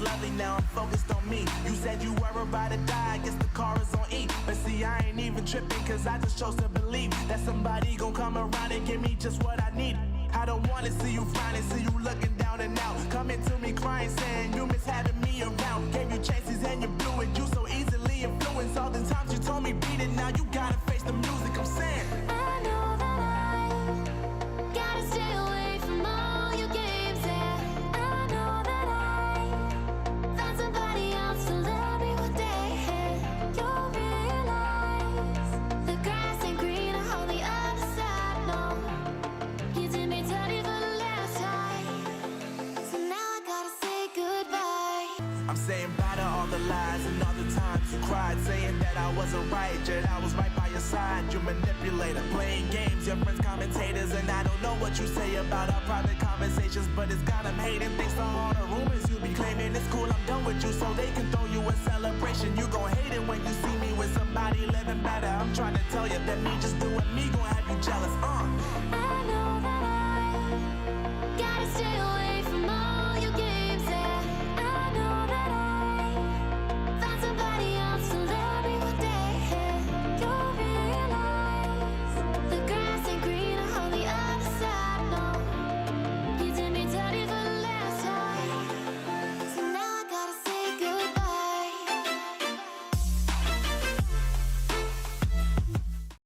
lovely, now I'm focused on me. You said you were about to die, I guess the car is on E. But see, I ain't even tripping, cause I just chose to believe that somebody gon' come around and give me just what I need. I don't wanna see you frowning, see you looking down and out, coming to me crying, saying you miss having me around. Gave you chances and you blew it, you so easily influenced. All the times you told me beat it, now you gotta face the music. I'm saying I know that I gotta stay away from all your games, yeah. I know that I found somebody else to love me one day. You'll realize the grass ain't greener on the other side, no. You did me dirty for the last time, so now I gotta say goodbye. I'm saying bye to all the lies and all the times you cried, saying that I wasn't right, yet I was right by your side. You manipulator, playing games, your friends commentators, and I don't know what you say about our private conversations, but it's got them hating. Thanks to all the rumors you be claiming. It's cool, I'm done with you, so they can throw you a celebration. You gon' hate it when you see me with somebody living better. I'm trying to tell you that me